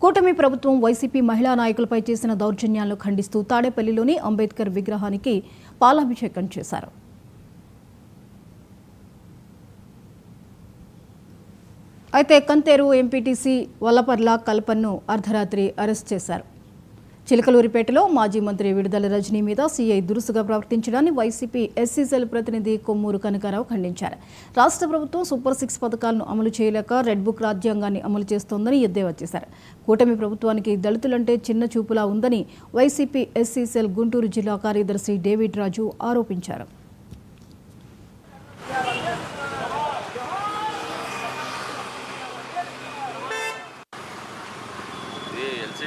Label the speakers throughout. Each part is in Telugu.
Speaker 1: కూటమి ప్రభుత్వం వైసీపీ మహిళా నాయకులపై చేసిన దౌర్జన్యాలను ఖండిస్తూ తాడేపల్లిలోని అంబేద్కర్ విగ్రహానికి పాలాభిషేకం చేశారు. అయితే కంతేరు ఎంపీటీసీ వల్లపర్ల కల్పన్ను అర్ధరాత్రి అరెస్ట్ చేశారు. చిలకలూరిపేటలో మాజీ మంత్రి విడుదల రజనీ మీద సీఐ దురుసుగా ప్రవర్తించడాన్ని వైసీపీ ఎస్సీ సెల్ ప్రతినిధి కొమ్మూరు కనకారావు ఖండించారు. రాష్ట్ర ప్రభుత్వం సూపర్ 6 పథకాలను అమలు చేయలేక రెడ్ బుక్ రాజ్యాంగాన్ని అమలు చేస్తోందని ఎద్దేవా చేశారు. కూటమి ప్రభుత్వానికి దళితులంటే చిన్న చూపులా ఉందని వైసీపీ ఎస్సీ సెల్ గుంటూరు జిల్లా కార్యదర్శి డేవిడ్ రాజు ఆరోపించారు.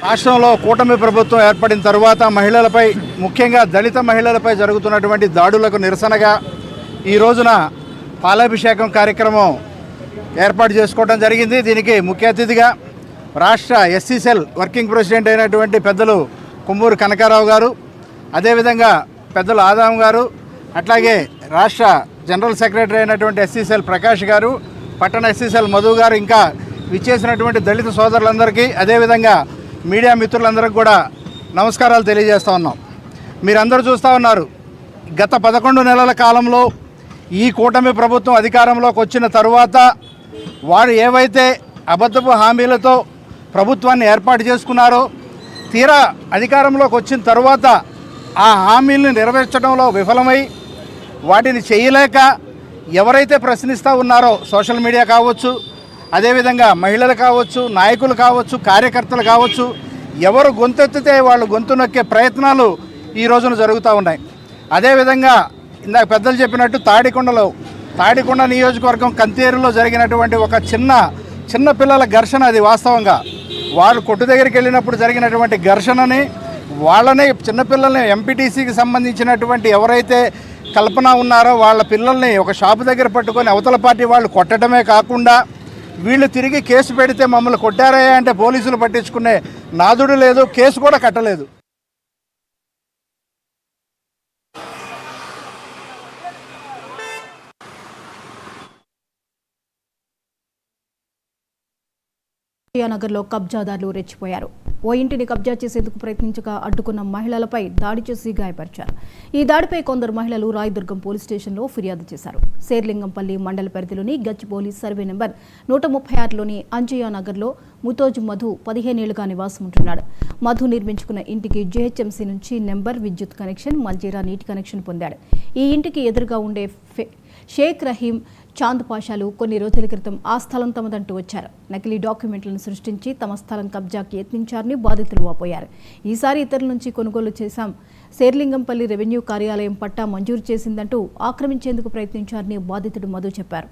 Speaker 2: రాష్ట్రంలో కూటమి ప్రభుత్వం ఏర్పడిన తర్వాత మహిళలపై, ముఖ్యంగా దళిత మహిళలపై జరుగుతున్నటువంటి దాడులకు నిరసనగా ఈ రోజున పాలాభిషేకం కార్యక్రమం ఏర్పాటు చేసుకోవడం జరిగింది. దీనికి ముఖ్య అతిథిగా రాష్ట్ర ఎస్సీ సెల్ వర్కింగ్ ప్రెసిడెంట్ అయినటువంటి పెద్దలు కొమ్మూరు కనకారావు గారు, అదేవిధంగా పెద్దలు ఆదాం గారు, అట్లాగే రాష్ట్ర జనరల్ సెక్రటరీ అయినటువంటి ఎస్సీ సెల్ ప్రకాష్ గారు, పట్టణ ఎస్సీ సెల్ మధు గారు, ఇంకా విచ్చేసినటువంటి దళిత సోదరులందరికీ, అదేవిధంగా మీడియా మిత్రులందరికీ కూడా నమస్కారాలు తెలియజేస్తూ ఉన్నాం. మీరందరూ చూస్తూ ఉన్నారు, గత 11 నెలల కాలంలో ఈ కూటమి ప్రభుత్వం అధికారంలోకి వచ్చిన తరువాత వారు ఏవైతే అబద్ధపు హామీలతో ప్రభుత్వాన్ని ఏర్పాటు చేసుకున్నారో, తీరా అధికారంలోకి వచ్చిన తరువాత ఆ హామీలను నెరవేర్చడంలో విఫలమై వాటిని చేయలేక ఎవరైతే ప్రశ్నిస్తూ ఉన్నారో, సోషల్ మీడియా కావచ్చు, అదేవిధంగా మహిళలు కావచ్చు, నాయకులు కావచ్చు, కార్యకర్తలు కావచ్చు, ఎవరు గొంతెత్తితే వాళ్ళు గొంతు నొక్కే ప్రయత్నాలు ఈ రోజున జరుగుతూ ఉన్నాయి. అదేవిధంగా ఇందాక పెద్దలు చెప్పినట్టు తాడికొండ నియోజకవర్గం కంతేరులో జరిగినటువంటి ఒక చిన్న పిల్లల ఘర్షణ, అది వాస్తవంగా వాళ్ళు కొట్టు దగ్గరికి వెళ్ళినప్పుడు జరిగినటువంటి ఘర్షణని, వాళ్ళని చిన్నపిల్లల్ని ఎంపీటీసీకి సంబంధించినటువంటి ఎవరైతే కల్పన ఉన్నారో వాళ్ళ పిల్లల్ని ఒక షాపు దగ్గర పట్టుకొని అవతల పార్టీ వాళ్ళు కొట్టడమే కాకుండా వీళ్ళు తిరిగి కేసు పెడితే మమ్మల్ని కొట్టారే అంటే పోలీసులు పట్టించుకునే నాదుడు లేదు, కేసు కూడా కట్టలేదు.
Speaker 1: నగర్లో కబ్జాదారులు రెచ్చిపోయారు. ఓ ఇంటిని కబ్జా చేసేందుకు ప్రయత్నించగా అడ్డుకున్న మహిళలపై దాడి చేసి గాయపరిచారు. ఈ దాడిపై కొందరు మహిళలు రాయదుర్గం పోలీస్ స్టేషన్లో ఫిర్యాదు చేశారు. శేర్లింగంపల్లి మండల పరిధిలోని గచ్చిబౌలి సర్వే నెంబర్ 136లోని అంజయ్య నగర్లో ముతోజ్ మధు 15 ఏళ్లుగా నివాసం ఉంటున్నాడు. మధు నిర్మించుకున్న ఇంటికి జీహెచ్ఎంసీ నుంచి నెంబర్, విద్యుత్ కనెక్షన్, మంజీరా నీటి కనెక్షన్ పొందాడు. ఈ ఇంటికి ఎదురుగా ఉండే షేక్ రహీం, చాంద్ పాషాలు కొన్ని రోజుల క్రితం ఆ స్థలం తమదంటూ వచ్చారు. నకిలీ డాక్యుమెంట్లను సృష్టించి తమ స్థలం కబ్జాకి యత్నించారని బాధితులు వాపోయారు. ఈసారి ఇతరుల నుంచి కొనుగోలు చేశాం, శేర్లింగంపల్లి రెవెన్యూ కార్యాలయం పట్టా మంజూరు చేసిందంటూ ఆక్రమించేందుకు ప్రయత్నించారని బాధితుడు మధు చెప్పారు.